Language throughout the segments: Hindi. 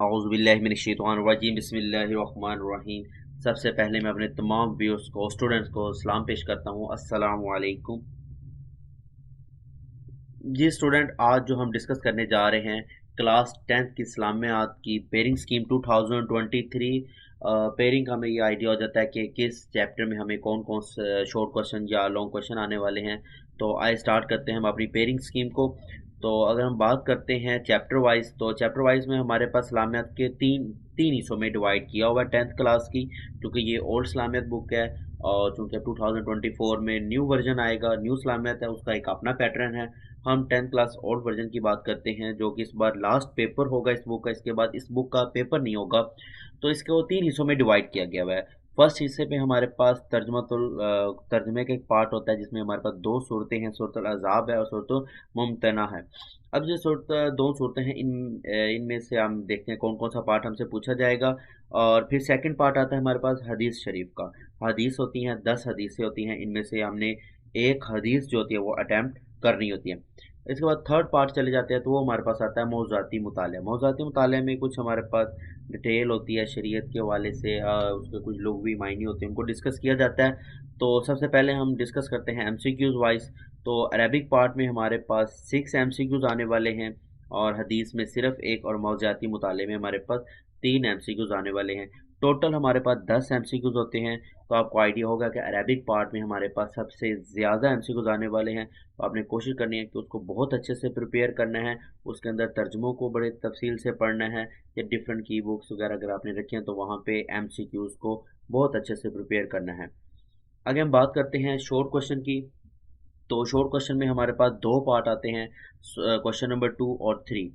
औज़ुबिल्लाहिमिनश्शैतानिर्रजीम बिस्मिल्लाहिर्रहमानिर्रहीम। सबसे पहले मैं अपने तमाम व्यूअर्स को स्टूडेंट्स को सलाम पेश करता हूँ। अस्सलामु अलैकुम। जी स्टूडेंट, आज जो हम डिस्कस करने जा रहे हैं क्लास 10th की इस्लामियात की पेयरिंग स्कीम 2023। पेयरिंग का हमें ये आइडिया हो जाता है कि किस चैप्टर में हमें कौन कौन से शॉर्ट क्वेश्चन या लॉन्ग क्वेश्चन आने वाले हैं। तो आइए स्टार्ट करते हैं हम अपनी पेयरिंग स्कीम को। तो अगर हम बात करते हैं चैप्टर वाइज, तो चैप्टर वाइज में हमारे पास इस्लामियात के तीन तीन हिस्सों में डिवाइड किया हुआ है 10th क्लास की, क्योंकि ये ओल्ड इस्लामियात बुक है। और चूँकि 2024 में न्यू वर्जन आएगा, न्यू इस्लामियात है, उसका एक अपना पैटर्न है। हम 10th क्लास ओल्ड वर्जन की बात करते हैं, जो कि इस बार लास्ट पेपर होगा इस बुक का। इसके बाद इस बुक का पेपर नहीं होगा। तो इसको तीन हिस्सों में डिवाइड किया गया हुआ है। फर्स्ट हिस्से पे हमारे पास तर्जमे का एक पार्ट होता है, जिसमें हमारे पास दो सूरतें हैं, सूरतुल अज़ाब है और सूरतुल मुमतना है। अब जो दो सूरतें हैं, इनमें से हम देखते हैं कौन कौन सा पार्ट हमसे पूछा जाएगा। और फिर सेकंड पार्ट आता है हमारे पास हदीस शरीफ का। हदीस होती हैं 10 हदीसें होती हैं, इनमें से हमने एक हदीस जो होती है वो अटैम्प्ट करनी होती है। इसके बाद थर्ड पार्ट चले जाते हैं, तो वो हमारे पास आता है मौज़ूआती मुताले। मौज़ूआती मुताले में कुछ हमारे पास डिटेल होती है शरीयत के हवाले से, उसके कुछ लुग़वी मायने होते हैं, उनको डिस्कस किया जाता है। तो सबसे पहले हम डिस्कस करते हैं एमसीक्यूज़ वाइज। तो अरबिक पार्ट में हमारे पास 6 एमसीक्यूज़ आने वाले हैं, और हदीस में सिर्फ एक, और मौज़ूआती मुताले में हमारे पास 3 एमसीक्यूज़ आने वाले हैं। टोटल हमारे पास 10 एमसीक्यूज़ होते हैं। तो आपको आइडिया होगा कि अरबिक पार्ट में हमारे पास सबसे ज़्यादा एमसीक्यूज़ आने वाले हैं। तो आपने कोशिश करनी है कि उसको बहुत अच्छे से प्रिपेयर करना है। उसके अंदर तर्जुमों को बड़े तफसील से पढ़ना है, या डिफरेंट की बुक्स वगैरह अगर आपने रखी हैं तो वहाँ पे एमसीक्यूज़ को बहुत अच्छे से प्रिपेयर करना है। आगे हम बात करते हैं शॉर्ट क्वेश्चन की। तो शॉर्ट क्वेश्चन में हमारे पास दो पार्ट आते हैं, क्वेश्चन नंबर 2 और 3।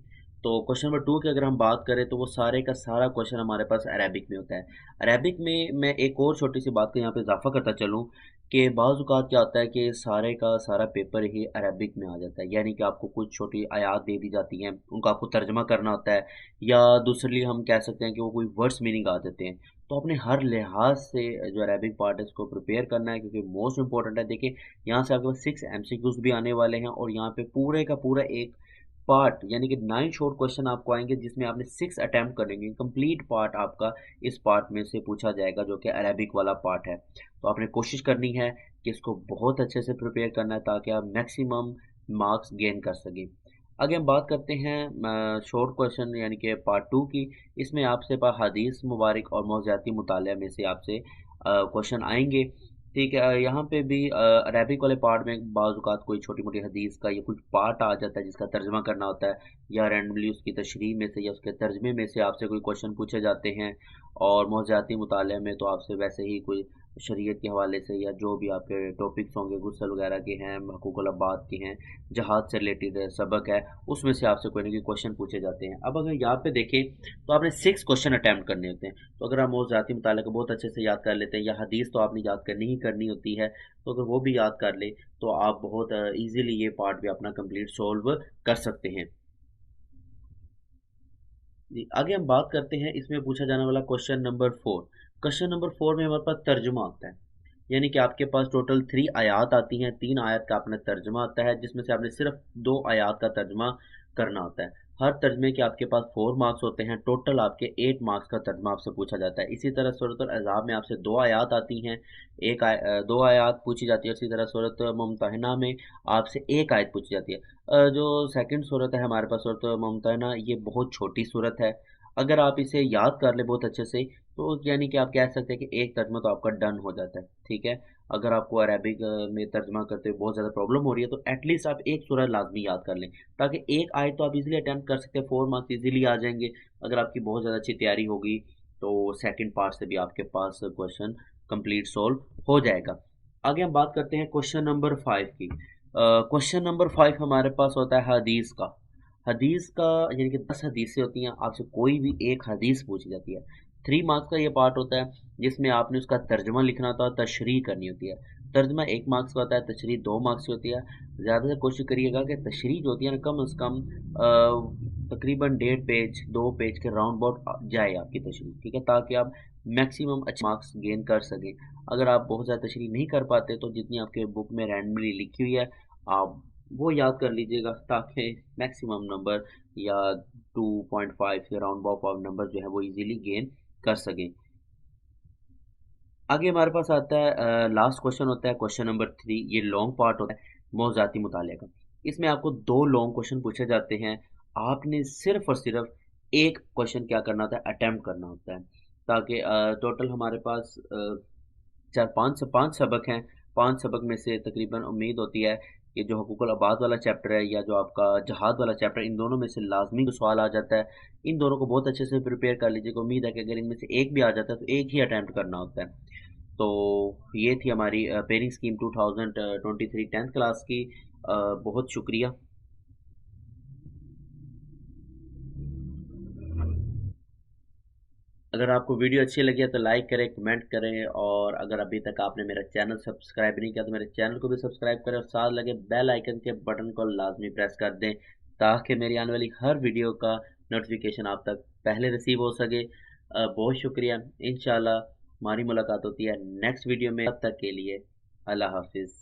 तो क्वेश्चन नंबर 2 की अगर हम बात करें, तो वो सारे का सारा क्वेश्चन हमारे पास अरेबिक में होता है। अरेबिक में मैं एक और छोटी सी बात का यहाँ पे इजाफा करता चलूँ, कि बाज़ औक़ात क्या होता है कि सारे का सारा पेपर ही अरेबिक में आ जाता है। यानी कि आपको कुछ छोटी आयात दे दी जाती हैं, उनका आपको तर्जमा करना होता है, या दूसरी हम कह सकते हैं कि वो कोई वर्ड्स मीनिंग आ देते हैं। तो अपने हर लिहाज से जो अरेबिक पार्ट है उसको प्रिपेयर करना है, क्योंकि मोस्ट इंपॉर्टेंट है। देखिए, यहाँ से आपके पास 6 एमसीक्यूज भी आने वाले हैं, और यहाँ पे पूरे का पूरा एक पार्ट यानी कि 9 शॉर्ट क्वेश्चन आपको आएंगे, जिसमें आपने 6 अटेम्प्ट करेंगे। कंप्लीट पार्ट आपका इस पार्ट में से पूछा जाएगा, जो कि अरेबिक वाला पार्ट है। तो आपने कोशिश करनी है कि इसको बहुत अच्छे से प्रिपेयर करना है, ताकि आप मैक्सिमम मार्क्स गेन कर सकें। आगे हम बात करते हैं शॉर्ट क्वेश्चन यानी कि पार्ट 2 की। इसमें आपसे पास हदीस मुबारक और मौज़ूआती मुताले में से आपसे क्वेश्चन आएंगे। ठीक है, यहाँ पे भी अरेबिक वाले पार्ट में बाज़ औक़ात कोई छोटी मोटी हदीस का या कुछ पार्ट आ जाता है, जिसका तर्जमा करना होता है, या रैंडमली उसकी तशरीह में से या उसके तर्जमे में से आपसे कोई क्वेश्चन पूछे जाते हैं। और मौज़ूआती मुताले में तो आपसे वैसे ही कोई शरीयत के हवाले से, या जो भी आपके टॉपिक्स होंगे, गुस्ल वगैरह के हैं, हकूक़ुल अब्बाद के हैं, जहाद से रिलेटेड सबक है, उसमें से आपसे कोई ना कोई क्वेश्चन पूछे जाते हैं। अब अगर यहाँ पे देखें, तो आपने 6 क्वेश्चन अटैम्प्ट करने होते हैं। तो अगर आप मौज़ूआती मुताले को बहुत अच्छे से याद कर लेते हैं, या हदीस तो आपने याद करनी ही करनी होती है, तो अगर वो भी याद कर ले, तो आप बहुत ईज़िली ये पार्ट भी अपना कंप्लीट सॉल्व कर सकते हैं। जी, आगे हम बात करते हैं इसमें पूछा जाने वाला क्वेश्चन नंबर 4। क्वेश्चन नंबर 4 में हमारे पास तर्जुमा आता है। यानी कि आपके पास टोटल 3 आयात आती हैं, 3 आयत का अपना तर्जुमा आता है, जिसमें से आपने सिर्फ 2 आयात का तर्जुमा करना होता है। हर तर्जमे के आपके पास 4 मार्क्स होते हैं। टोटल आपके 8 मार्क्स का तर्जमा आपसे पूछा जाता है। इसी तरह सूरत अज़ाब में आपसे 2 आयात आती हैं, 2 आयात पूछी जाती है। इसी तरह सूरत मुमतहिना में आपसे 1 आयत पूछी जाती है। जो सेकंड सूरत है हमारे पास, सूरत मुमतहिना, ये बहुत छोटी सूरत है। अगर आप इसे याद कर ले बहुत अच्छे से, तो यानी कि आप कह सकते हैं कि एक तर्जमा तो आपका डन हो जाता है। ठीक है, अगर आपको अरबिक में तर्जमा करते हुए बहुत ज़्यादा प्रॉब्लम हो रही है, तो एटलीस्ट आप एक सूरत लाजमी याद कर लें, ताकि एक आयत तो आप इजीली अटेम्प्ट कर सकते हैं। 4 मार्क्स इजीली आ जाएंगे। अगर आपकी बहुत ज़्यादा अच्छी तैयारी होगी, तो सेकंड पार्ट से भी आपके पास क्वेश्चन कंप्लीट सॉल्व हो जाएगा। आगे हम बात करते हैं क्वेश्चन नंबर 5 की। क्वेश्चन नंबर 5 हमारे पास होता है हदीस का। हदीस का यानी कि 10 हदीसें होती हैं, आपसे कोई भी एक हदीस पूछी जाती है। 3 मार्क्स का ये पार्ट होता है, जिसमें आपने उसका तर्जमा लिखना होता है, तशरीह करनी होती है। तर्जमा 1 मार्क्स का होता है, तशरीह 2 मार्क्स की होती है। ज़्यादातर कोशिश करिएगा कि तशरीह जो होती है ना, कम से कम तकरीबन 1.5 पेज 2 पेज के राउंड अबाउट जाए आपकी तशरीह। ठीक है, ताकि आप मैक्सिमम अच्छे मार्क्स गेन कर सकें। अगर आप बहुत ज़्यादा तशरीह नहीं कर पाते, तो जितनी आपके बुक में रैंडमली लिखी हुई है, आप वो याद कर लीजिएगा ताकि मैक्सिमम नंबर या 2.5 के राउंड ऑफ नंबर जो है वो इजीली गेन कर सकें। आगे हमारे पास आता है लास्ट क्वेश्चन होता है क्वेश्चन नंबर 3। ये लॉन्ग पार्ट होता है मौज़ाती मुताले का। इसमें आपको दो लॉन्ग क्वेश्चन पूछे जाते हैं। आपने सिर्फ और सिर्फ एक क्वेश्चन क्या करना होता है, अटेम्प्ट करना होता है, ताकि टोटल हमारे पास चार पाँच से पाँच सबक हैं। पांच सबक में से तकरीबन उम्मीद होती है कि जो हुकूकुल अबाद वाला चैप्टर है या जो आपका जहाद वाला चैप्टर, इन दोनों में से लाजमी जो सवाल आ जाता है। इन दोनों को बहुत अच्छे से प्रिपेयर कर लीजिएगा। उम्मीद है कि अगर इनमें से एक भी आ जाता है तो एक ही अटैम्प्ट करना होता है। तो ये थी हमारी पेयरिंग स्कीम 2023 टेंथ क्लास की। बहुत शुक्रिया। अगर आपको वीडियो अच्छी लगी है तो लाइक करें, कमेंट करें, और अगर अभी तक आपने मेरा चैनल सब्सक्राइब नहीं किया तो मेरे चैनल को भी सब्सक्राइब करें और साथ लगे बेल आइकन के बटन को लाजमी प्रेस कर दें ताकि मेरी आने वाली हर वीडियो का नोटिफिकेशन आप तक पहले रिसीव हो सके। बहुत शुक्रिया। इंशाल्लाह हमारी मुलाकात होती है नेक्स्ट वीडियो में। तब तक के लिए अल्लाह हाफिज़।